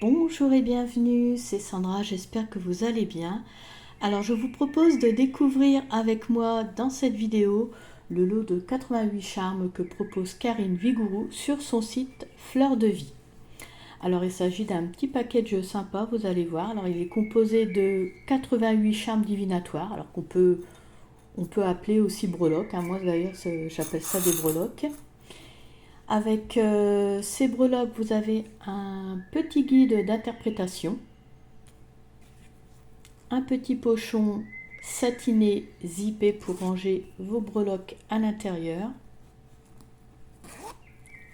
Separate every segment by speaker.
Speaker 1: Bonjour et bienvenue, c'est Sandra, j'espère que vous allez bien. Alors je vous propose de découvrir avec moi dans cette vidéo le lot de 88 charmes que propose Karine Vigourou sur son site Fleur de Vie. Alors il s'agit d'un petit package sympa, vous allez voir. Alors il est composé de 88 charmes divinatoires, alors on peut appeler aussi breloques, moi d'ailleurs j'appelle ça des breloques. Avec ces breloques, vous avez un petit guide d'interprétation, un petit pochon satiné zippé pour ranger vos breloques à l'intérieur.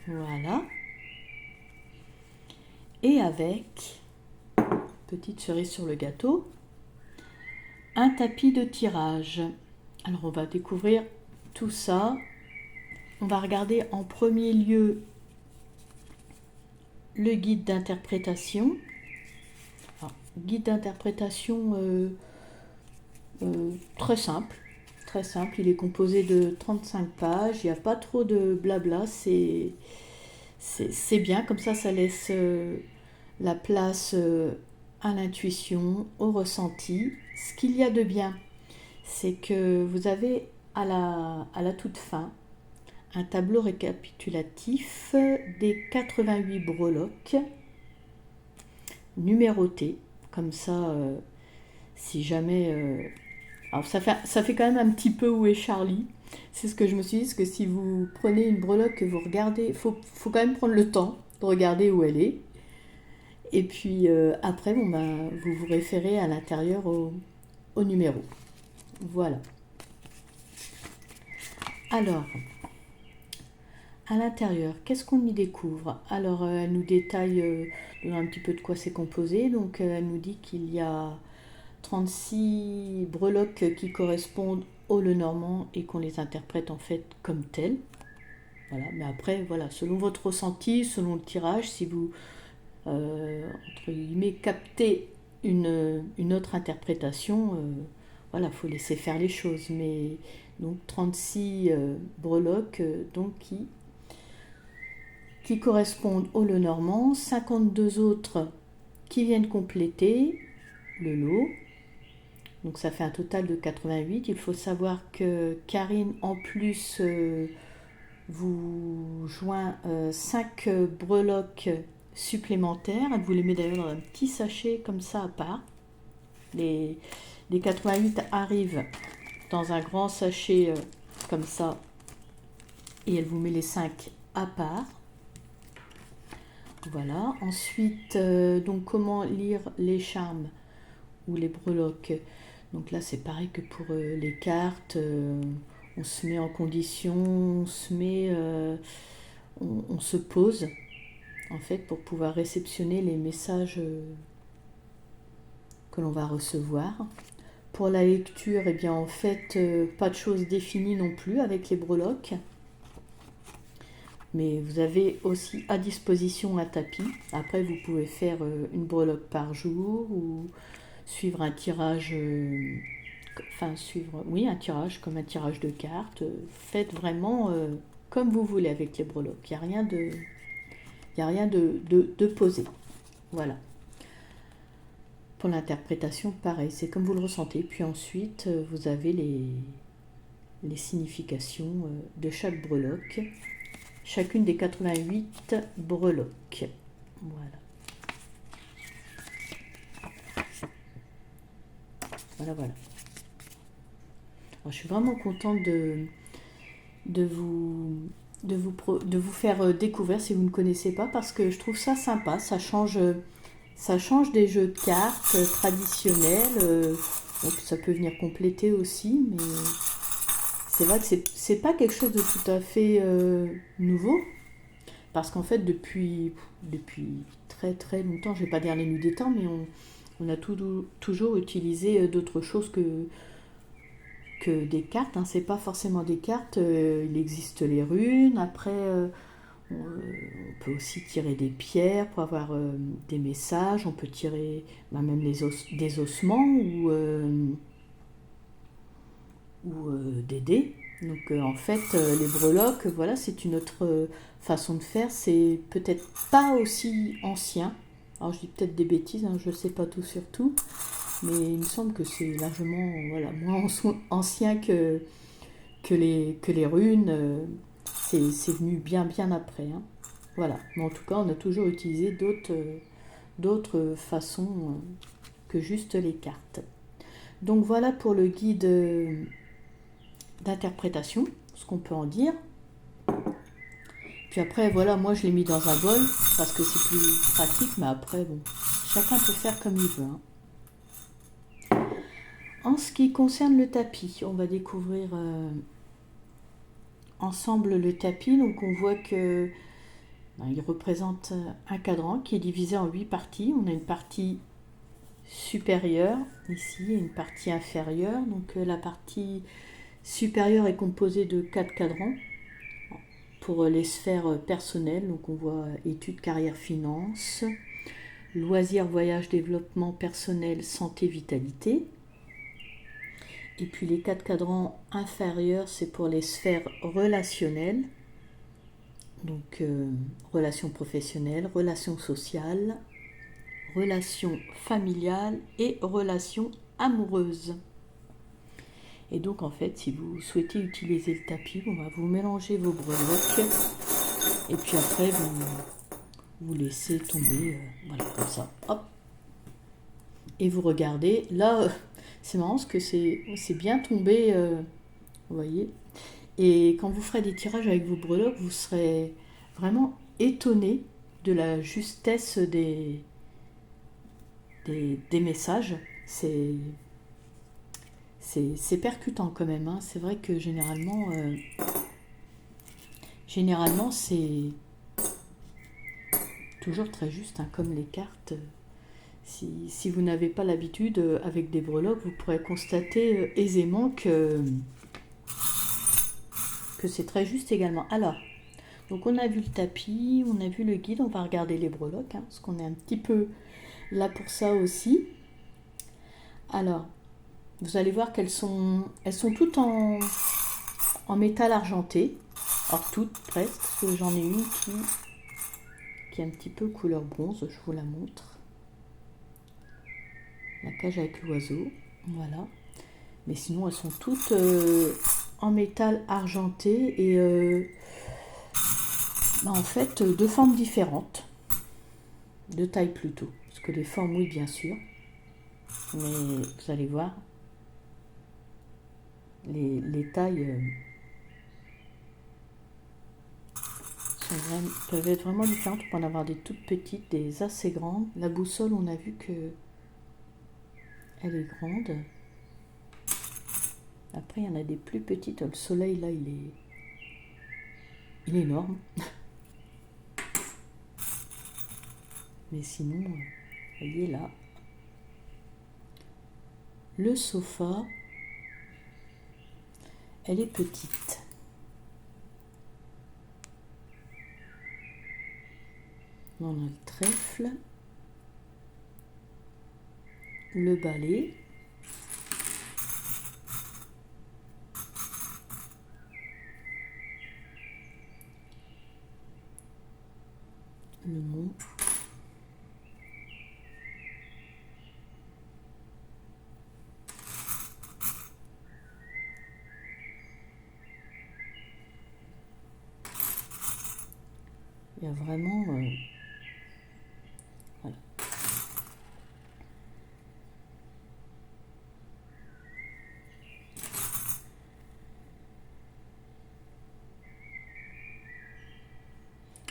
Speaker 1: Voilà. Et avec, petite cerise sur le gâteau, un tapis de tirage. Alors on va découvrir tout ça. On va regarder en premier lieu le guide d'interprétation. Guide d'interprétation très simple, il est composé de 35 pages, il n'y a pas trop de blabla, c'est bien, comme ça laisse la place à l'intuition, au ressenti. Ce qu'il y a de bien, c'est que vous avez à la toute fin un tableau récapitulatif des 88 breloques numérotés, comme ça, si jamais... alors ça fait quand même un petit peu où est Charlie. C'est ce que je me suis dit, parce que si vous prenez une breloque que vous regardez, faut quand même prendre le temps de regarder où elle est. Et puis après, vous vous référez à l'intérieur au numéro. Voilà. Alors, à l'intérieur, qu'est-ce qu'on y découvre? Alors, elle nous détaille un petit peu de quoi c'est composé. Donc, elle nous dit qu'il y a 36 breloques qui correspondent au Lenormand et qu'on les interprète en fait comme telles. Voilà, mais après, voilà, selon votre ressenti, selon le tirage, si vous, entre guillemets, captez une autre interprétation, voilà, faut laisser faire les choses. Mais donc 36 breloques donc qui correspondent au Lenormand, 52 autres qui viennent compléter le lot. Donc ça fait un total de 88. Il faut savoir que Karine, en plus, vous joint 5 breloques supplémentaires. Elle vous les met d'ailleurs dans un petit sachet comme ça à part. Les 88 arrivent dans un grand sachet comme ça. Et elle vous met les 5 à part. Voilà. Ensuite, donc comment lire les charmes ou les breloques. Donc là, c'est pareil que pour les cartes. On se met en condition, on se pose en fait pour pouvoir réceptionner les messages que l'on va recevoir. Pour la lecture, eh bien en fait, pas de choses définies non plus avec les breloques. Mais vous avez aussi à disposition un tapis. Après, vous pouvez faire une breloque par jour ou suivre un tirage, un tirage comme un tirage de cartes. Faites vraiment comme vous voulez avec les breloques. Il n'y a rien de posé. Voilà. Pour l'interprétation, pareil, c'est comme vous le ressentez. Puis ensuite, vous avez les significations de chaque breloque. Chacune des 88 breloques. Voilà. Voilà. Alors, je suis vraiment contente de vous faire découvrir si vous ne connaissez pas, parce que je trouve ça sympa. Ça change des jeux de cartes traditionnels. Donc ça peut venir compléter aussi, mais c'est vrai que c'est pas quelque chose de tout à fait nouveau, parce qu'en fait depuis très très longtemps, je vais pas dire les nuits des temps, mais on a toujours utilisé d'autres choses que des cartes. C'est pas forcément des cartes. Il existe les runes. Après, on peut aussi tirer des pierres pour avoir des messages. On peut tirer même des ossements ou des dés. Donc en fait, les breloques, voilà, c'est une autre façon de faire. C'est peut-être pas aussi ancien Alors je dis peut-être des bêtises, hein, je ne sais pas tout sur tout, mais il me semble que c'est largement voilà, moins ancien que les runes. C'est venu bien bien après. Hein. Voilà. Mais en tout cas, on a toujours utilisé d'autres façons que juste les cartes. Donc voilà pour le guide d'interprétation, ce qu'on peut en dire. Puis après, voilà, moi je l'ai mis dans un bol parce que c'est plus pratique, mais après, bon, chacun peut faire comme il veut. Hein. En ce qui concerne le tapis, on va découvrir ensemble le tapis. Donc on voit que il représente un cadran qui est divisé en 8 parties. On a une partie supérieure ici et une partie inférieure. Donc la partie supérieure est composée de 4 cadrans pour les sphères personnelles. Donc on voit études, carrière, finance, loisirs, voyage, développement personnel, santé, vitalité. Et puis les 4 cadrans inférieurs, c'est pour les sphères relationnelles. Donc relations professionnelles, relations sociales, relations familiales et relations amoureuses. Et donc en fait, si vous souhaitez utiliser le tapis, vous mélangez vos breloques et puis après vous laissez tomber, voilà, comme ça. Hop. Et vous regardez. Là, c'est marrant parce que c'est bien tombé, vous voyez. Et quand vous ferez des tirages avec vos breloques, vous serez vraiment étonné de la justesse des messages. C'est percutant quand même. Hein. C'est vrai que généralement c'est toujours très juste, hein, comme les cartes. Si vous n'avez pas l'habitude avec des breloques, vous pourrez constater aisément que c'est très juste également. Alors, donc on a vu le tapis, on a vu le guide, on va regarder les breloques, hein, parce qu'on est un petit peu là pour ça aussi. Alors, vous allez voir elles sont toutes en métal argenté. Alors toutes presque, parce que j'en ai une qui est un petit peu couleur bronze, je vous la montre. La cage avec l'oiseau, voilà. Mais sinon elles sont toutes en métal argenté et en fait de formes différentes, de taille plutôt. Parce que les formes, oui bien sûr, mais vous allez voir, les tailles peuvent être vraiment différentes. On peut en avoir des toutes petites, des assez grandes. La boussole, on a vu que elle est grande. Après, il y en a des plus petites. Le soleil, là, il est énorme. Mais sinon, vous voyez là, le sofa, elle est petite. On a le trèfle, le balai, le mont, il y a vraiment voilà.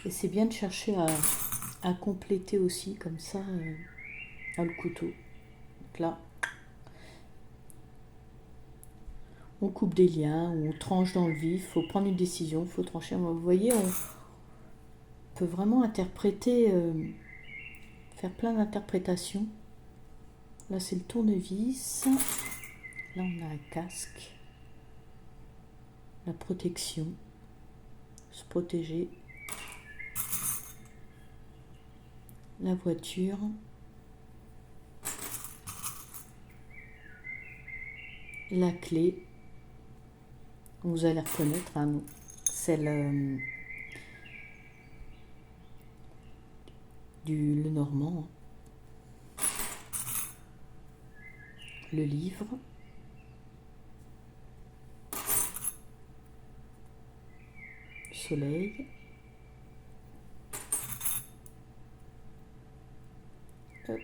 Speaker 1: Et c'est bien de chercher à compléter aussi comme ça le couteau. Donc là, on coupe des liens, on tranche dans le vif, il faut prendre une décision, il faut trancher. Vous voyez, on peut vraiment interpréter, faire plein d'interprétations. Là, c'est le tournevis. Là, on a un casque. La protection. Se protéger. La voiture. La clé. Vous allez reconnaître, hein, celle le Normand. le livre, le soleil, hop,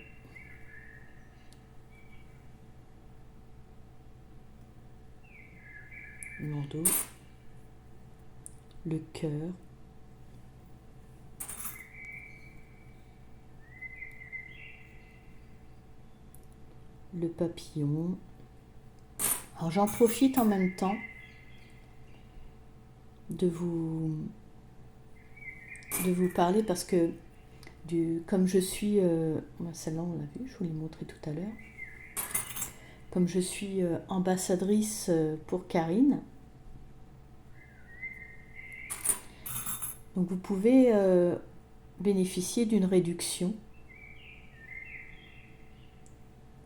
Speaker 1: le landau, le cœur, le papillon. Alors j'en profite en même temps de vous parler parce que comme je suis, celle-là on l'a vu, je vous l'ai montré tout à l'heure, comme je suis ambassadrice pour Karine, donc vous pouvez bénéficier d'une réduction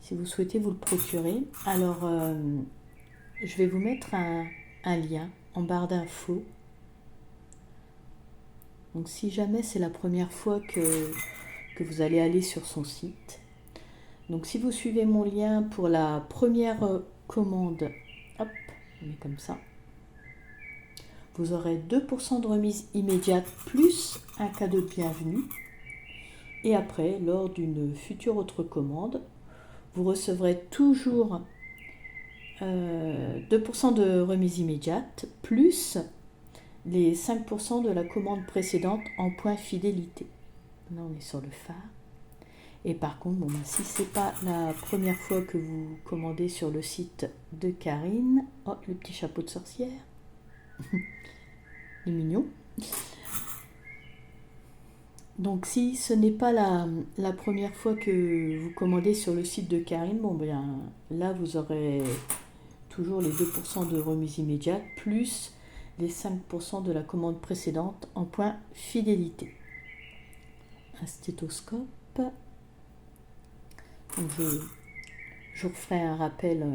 Speaker 1: si vous souhaitez vous le procurer. Alors je vais vous mettre un lien en barre d'infos. Donc si jamais c'est la première fois que vous allez aller sur son site, donc si vous suivez mon lien pour la première commande, hop, on met comme ça, vous aurez 2% de remise immédiate plus un cadeau de bienvenue. Et après, lors d'une future autre commande, vous recevrez toujours 2% de remise immédiate plus les 5% de la commande précédente en points fidélité. Là, on est sur le phare. Et par contre, si ce n'est pas la première fois que vous commandez sur le site de Karine, oh, le petit chapeau de sorcière, il est mignon. Donc si ce n'est pas la première fois que vous commandez sur le site de Karine, là vous aurez toujours les 2% de remise immédiate plus les 5% de la commande précédente en point fidélité. Un stéthoscope. Donc je vous referai un rappel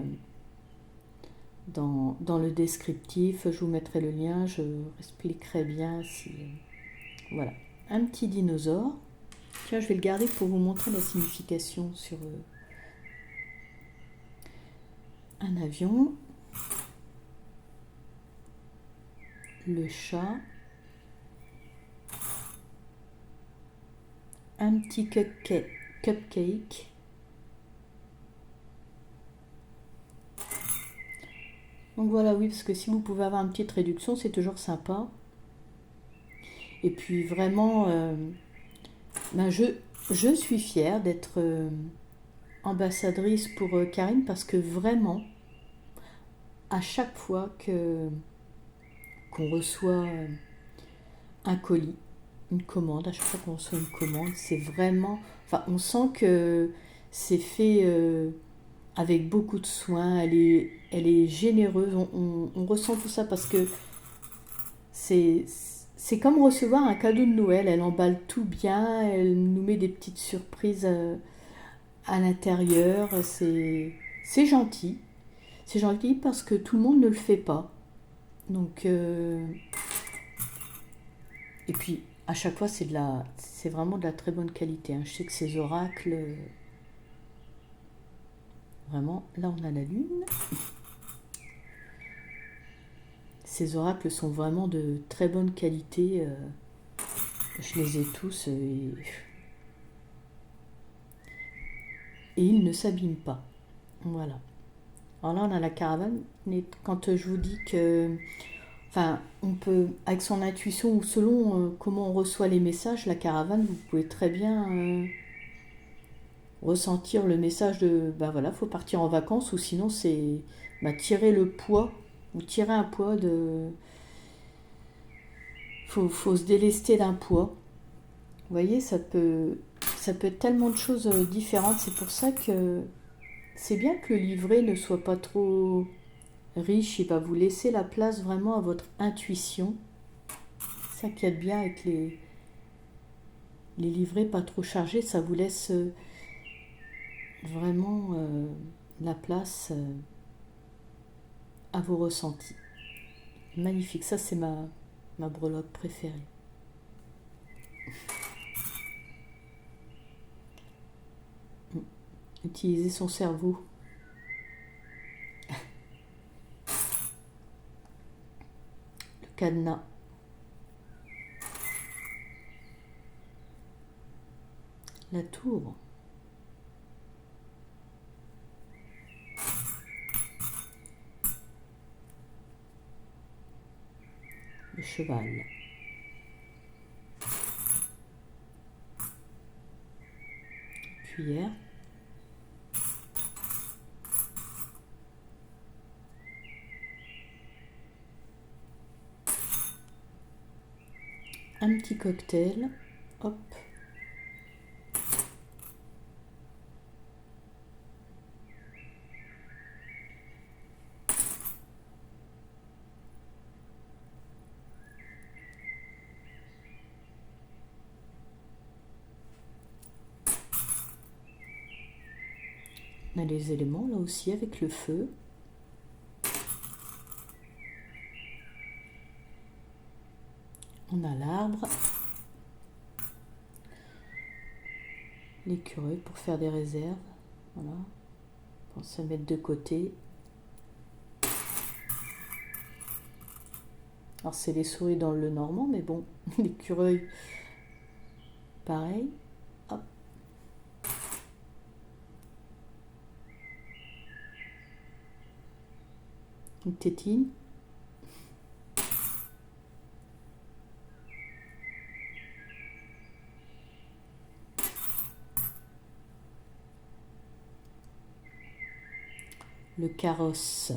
Speaker 1: dans le descriptif, je vous mettrai le lien, je expliquerai bien si... Voilà, un petit dinosaure. Tiens, je vais le garder pour vous montrer la signification sur un avion. Le chat. Un petit cupcake. Donc voilà, oui, parce que si vous pouvez avoir une petite réduction, c'est toujours sympa. Et puis vraiment, je suis fière d'être ambassadrice pour Karine parce que vraiment, à chaque fois qu'on reçoit un colis, une commande, à chaque fois qu'on reçoit une commande, c'est vraiment... Enfin, on sent que c'est fait avec beaucoup de soin, elle est généreuse, on ressent tout ça parce que c'est comme recevoir un cadeau de Noël, elle emballe tout bien, elle nous met des petites surprises à l'intérieur, c'est gentil. C'est gentil parce que tout le monde ne le fait pas. Donc, et puis, à chaque fois, c'est vraiment de la très bonne qualité. Hein. Je sais que ces oracles, vraiment, là on a la lune. Ces oracles sont vraiment de très bonne qualité. Je les ai tous et ils ne s'abîment pas. Voilà. Alors là, on a la caravane. Mais quand je vous dis que, enfin, on peut, avec son intuition ou selon comment on reçoit les messages, la caravane, vous pouvez très bien ressentir le message de, voilà, faut partir en vacances ou sinon c'est tirer le poids ou tirer un poids de, faut se délester d'un poids. Vous voyez, ça peut être tellement de choses différentes. C'est pour ça que c'est bien que le livret ne soit pas trop riche. Il va vous laisser la place vraiment à votre intuition. C'est ça qu'il y a de bien avec les livrets pas trop chargés. Ça vous laisse vraiment la place à vos ressentis. Magnifique. Ça, c'est ma breloque préférée. Utiliser son cerveau cadenas. La tour. Le cheval. Cuillère. Un petit cocktail. Hop. On a les éléments là aussi avec le feu. On a l'arbre. L'écureuil pour faire des réserves. Voilà. Pense à mettre de côté. Alors c'est les souris dans le normand, mais bon, l'écureuil, pareil. Hop. Une tétine. Le carrosse.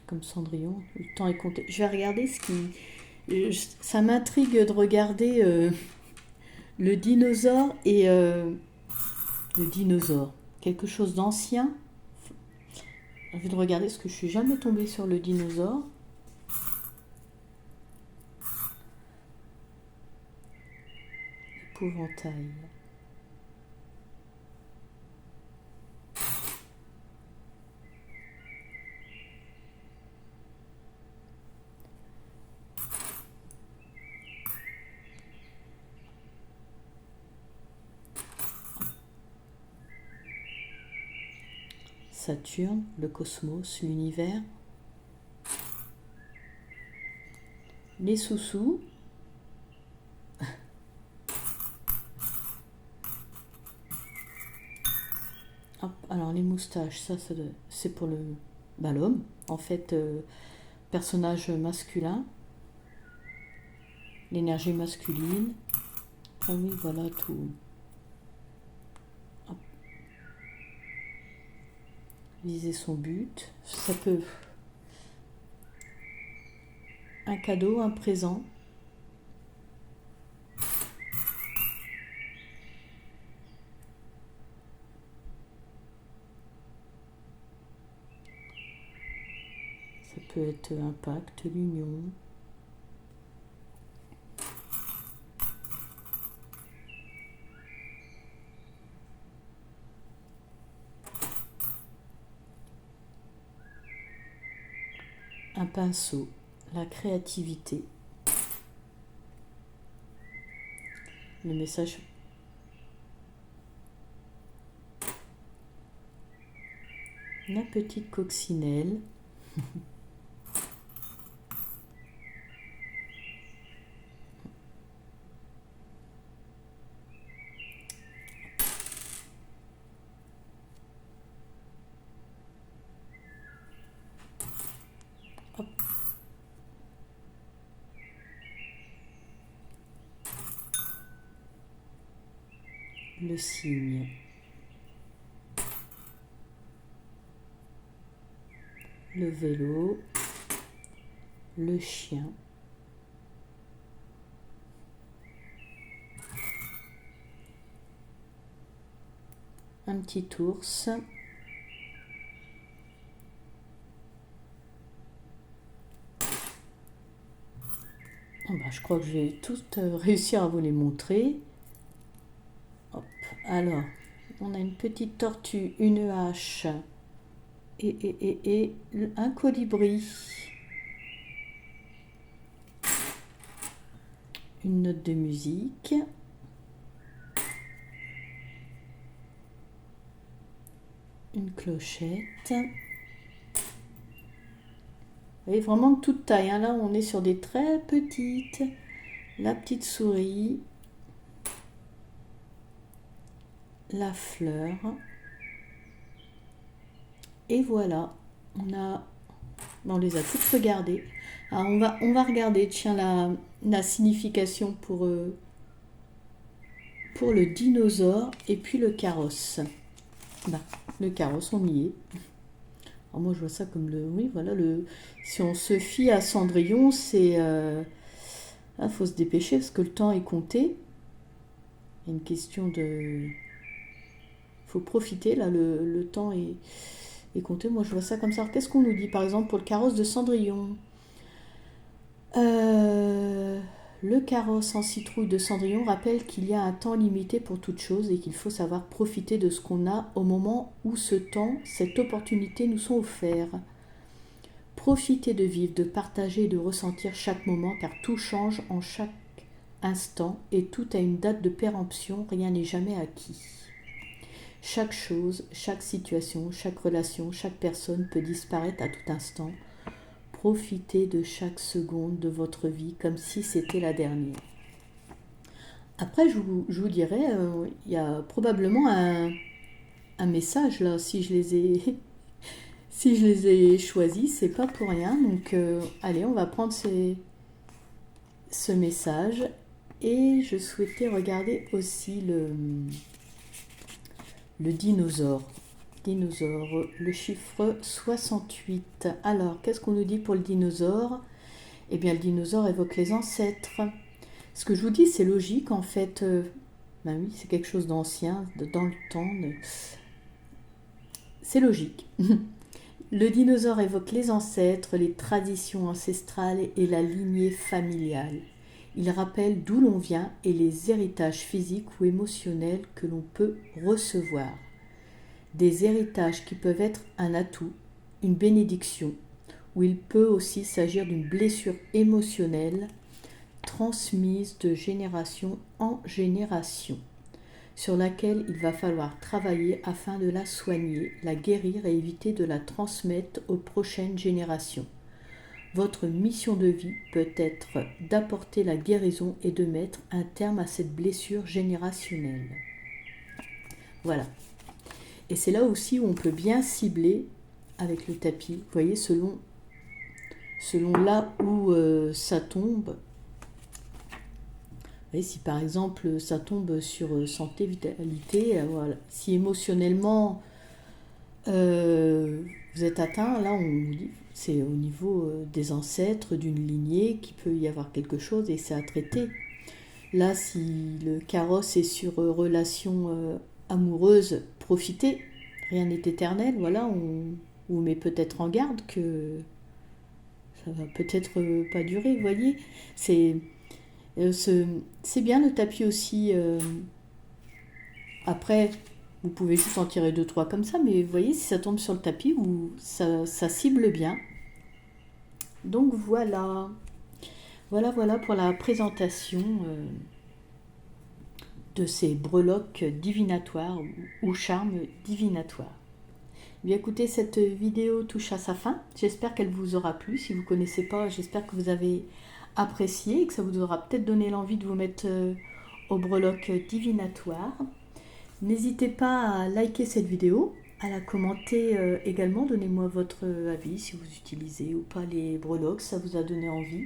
Speaker 1: Comme Cendrillon, le temps est compté. Je vais regarder ce qui... Ça m'intrigue de regarder le dinosaure et... le dinosaure. Quelque chose d'ancien. J'ai envie de regarder parce que je suis jamais tombée sur le dinosaure. Épouvantail. Saturne, le cosmos, l'univers. Les sous-sous. Hop, alors les moustaches, ça c'est pour l'homme. En fait, personnage masculin. L'énergie masculine. Ah oui, voilà tout. Hop. Viser son but. Ça peut... Un cadeau, un présent. Ça peut être un pacte, l'union. Un pinceau, la créativité. Le message. La petite coccinelle. Hop. Le cygne. Le vélo. Le chien. Un petit ours. Oh bah, je crois que je vais toutes réussir à vous les montrer. Hop. Alors, on a une petite tortue, une hache et un colibri. Une note de musique. Une clochette. voyez, vraiment de toute taille, hein. Là, on est sur des très petites. La petite souris, la fleur. Et voilà, on les a toutes regardées. Alors on va regarder, tiens, la signification pour le dinosaure et puis le carrosse. Ben, le carrosse, on y est. Alors moi je vois ça comme oui, voilà, si on se fie à Cendrillon, c'est... faut se dépêcher parce que le temps est compté. Il y a une question de... faut profiter, là, le temps est compté. Moi je vois ça comme ça. Alors, qu'est-ce qu'on nous dit par exemple pour le carrosse de Cendrillon? Le carrosse en citrouille de Cendrillon rappelle qu'il y a un temps limité pour toute chose et qu'il faut savoir profiter de ce qu'on a au moment où ce temps, cette opportunité nous sont offerts. Profitez de vivre, de partager et de ressentir chaque moment car tout change en chaque instant et tout a une date de péremption, rien n'est jamais acquis. Chaque chose, chaque situation, chaque relation, chaque personne peut disparaître à tout instant. Profitez de chaque seconde de votre vie comme si c'était la dernière. Après, je vous dirais, il y a probablement un message là, si je les ai choisis, c'est pas pour rien. Donc, allez, on va prendre ce message. Et je souhaitais regarder aussi le dinosaure. Le chiffre 68. Alors, qu'est-ce qu'on nous dit pour le dinosaure? Eh bien, le dinosaure évoque les ancêtres. Ce que je vous dis, c'est logique, en fait. Ben oui, c'est quelque chose d'ancien, dans le temps. C'est logique. Le dinosaure évoque les ancêtres, les traditions ancestrales et la lignée familiale. Il rappelle d'où l'on vient et les héritages physiques ou émotionnels que l'on peut recevoir. Des héritages qui peuvent être un atout, une bénédiction, ou il peut aussi s'agir d'une blessure émotionnelle transmise de génération en génération, sur laquelle il va falloir travailler afin de la soigner, la guérir et éviter de la transmettre aux prochaines générations. Votre mission de vie peut être d'apporter la guérison et de mettre un terme à cette blessure générationnelle. Voilà. Et c'est là aussi où on peut bien cibler avec le tapis. Vous voyez, selon là où ça tombe. Vous voyez, si par exemple ça tombe sur santé, vitalité, voilà. Si émotionnellement vous êtes atteint, là on vous dit c'est au niveau des ancêtres, d'une lignée, qu'il peut y avoir quelque chose et c'est à traiter. Là, si le carrosse est sur relation amoureuse, profitez, rien n'est éternel, voilà, on vous met peut-être en garde que ça va peut-être pas durer, vous voyez. C'est bien le tapis aussi. Après, vous pouvez juste en tirer 2-3 comme ça, mais vous voyez, si ça tombe sur le tapis, ça cible bien. Donc voilà. Voilà pour la présentation de ces breloques divinatoires ou charmes divinatoires. Bien écoutez, cette vidéo touche à sa fin. J'espère qu'elle vous aura plu. Si vous ne connaissez pas, j'espère que vous avez apprécié et que ça vous aura peut-être donné l'envie de vous mettre aux breloques divinatoires. N'hésitez pas à liker cette vidéo, à la commenter également. Donnez-moi votre avis si vous utilisez ou pas les breloques, ça vous a donné envie.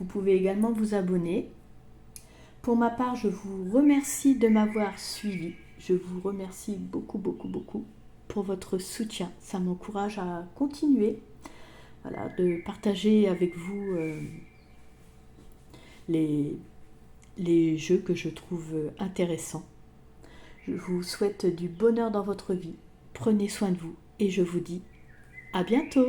Speaker 1: Vous pouvez également vous abonner. Pour ma part, je vous remercie de m'avoir suivi. Je vous remercie beaucoup pour votre soutien. Ça m'encourage à continuer, voilà, de partager avec vous les jeux que je trouve intéressants. Je vous souhaite du bonheur dans votre vie. Prenez soin de vous et je vous dis à bientôt.